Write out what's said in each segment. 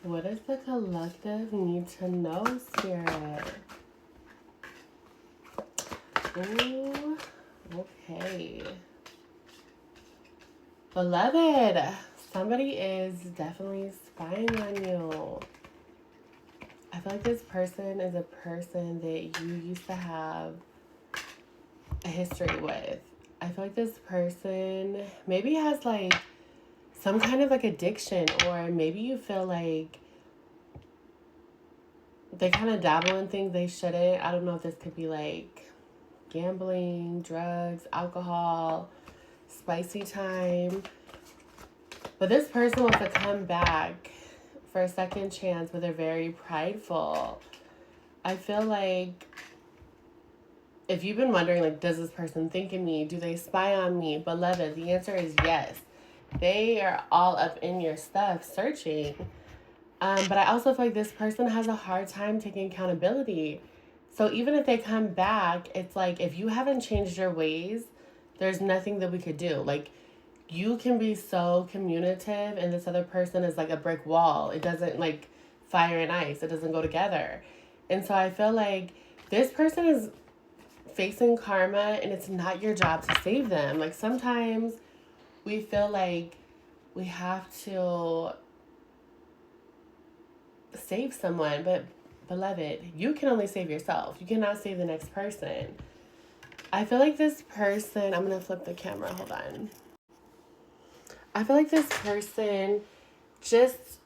What does the collective need to know, Spirit? Ooh, okay. Beloved, somebody is definitely spying on you. I feel like this person is a person that you used to have a history with. I feel like this person maybe has like some kind of like addiction, or maybe you feel like they kind of dabble in things they shouldn't. I don't know if this could be like gambling, drugs, alcohol, spicy time. But this person wants to come back for a second chance, but they're very prideful. I feel like if you've been wondering, like, does this person think of me? Do they spy on me? Beloved, the answer is yes. They are all up in your stuff searching. But I also feel like this person has a hard time taking accountability. So even if they come back, it's like if you haven't changed your ways, there's nothing that we could do. Like, you can be so communicative, and this other person is like a brick wall. It doesn't like fire and ice, it doesn't go together. And so I feel like this person is facing karma, and it's not your job to save them. Like, sometimes we feel like we have to save someone, but beloved, you can only save yourself. You cannot save the next person. I feel like this person, I'm gonna flip the camera, hold on. I feel like this person just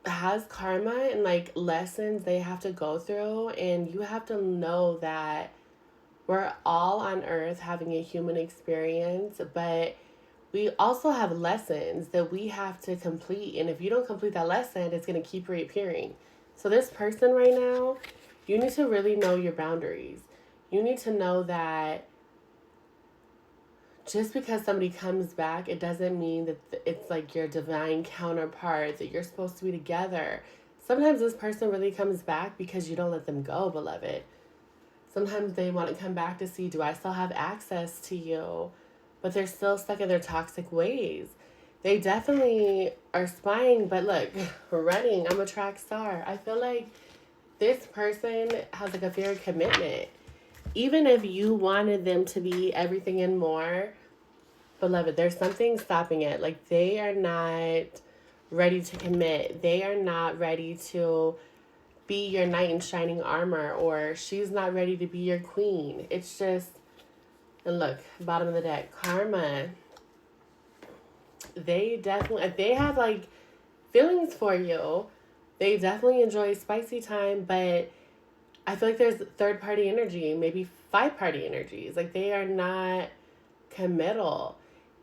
has karma and like lessons they have to go through, and you have to know that we're all on earth having a human experience, but we also have lessons that we have to complete. And if you don't complete that lesson, it's going to keep reappearing. So, this person right now, you need to really know your boundaries. You need to know that just because somebody comes back, it doesn't mean that it's like your divine counterpart, that you're supposed to be together. Sometimes this person really comes back because you don't let them go, beloved. Sometimes they want to come back to see, do I still have access to you? But they're still stuck in their toxic ways. They definitely are spying, but look, running, I'm a track star. I feel like this person has like a fear of commitment. Even if you wanted them to be everything and more, beloved, there's something stopping it. Like, they are not ready to commit. They are not ready to be your knight in shining armor, or she's not ready to be your queen. It's just, and look, bottom of the deck, karma. They definitely, if they have like feelings for you, they definitely enjoy spicy time, but I feel like there's third party energy, maybe five party energies. Like, they are not committal.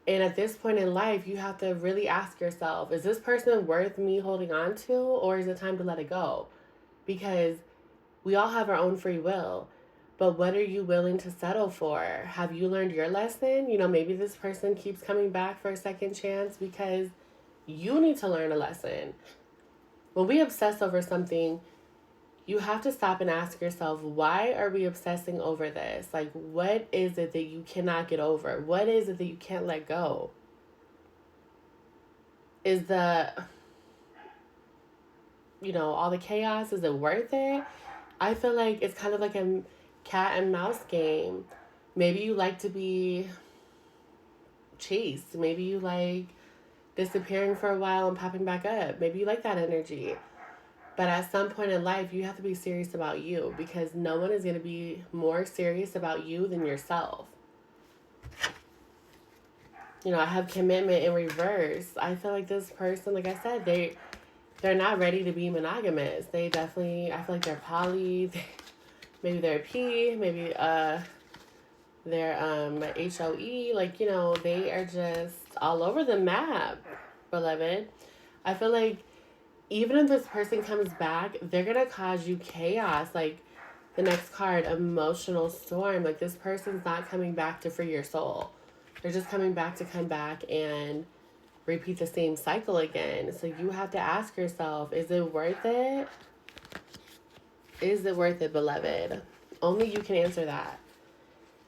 And at this point in life, you have to really ask yourself, is this person worth me holding on to, or is it time to let it go? Because we all have our own free will. But what are you willing to settle for? Have you learned your lesson? You know, maybe this person keeps coming back for a second chance because you need to learn a lesson. When we obsess over something, you have to stop and ask yourself, why are we obsessing over this? Like, what is it that you cannot get over? What is it that you can't let go? Is all the chaos, is it worth it? I feel like it's kind of like a cat and mouse game. Maybe you like to be chased. Maybe you like disappearing for a while and popping back up. Maybe you like that energy. But at some point in life, you have to be serious about you, because no one is going to be more serious about you than yourself. I have commitment in reverse. I feel like this person, like I said, they're not ready to be monogamous. They definitely, I feel like they're poly. Maybe they're P, maybe they're HOE. Like, they are just all over the map, beloved. I feel like even if this person comes back, they're gonna cause you chaos. Like, the next card, emotional storm. Like, this person's not coming back to free your soul. They're just coming back to come back and repeat the same cycle again. So you have to ask yourself, is it worth it? Is it worth it, beloved? Only you can answer that.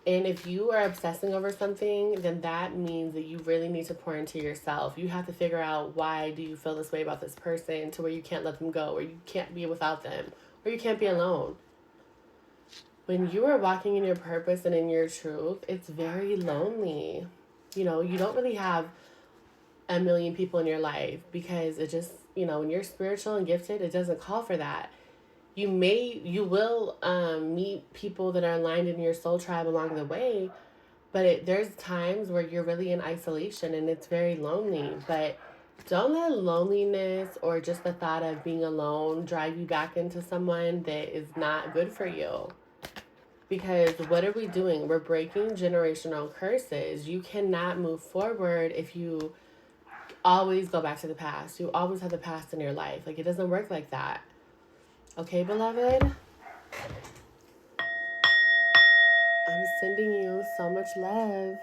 And if you are obsessing over something, then that means that you really need to pour into yourself. You have to figure out, why do you feel this way about this person, to where you can't let them go, or you can't be without them, or you can't be alone. When you are walking in your purpose and in your truth, it's very lonely. You know, you don't really have a million people in your life, because it just, when you're spiritual and gifted, it doesn't call for that. You will meet people that are aligned in your soul tribe along the way, but there's times where you're really in isolation and it's very lonely. But don't let loneliness or just the thought of being alone drive you back into someone that is not good for you. Because what are we doing? We're breaking generational curses. You cannot move forward if you always go back to the past. You always have the past in your life. Like, it doesn't work like that. Okay, beloved? I'm sending you so much love.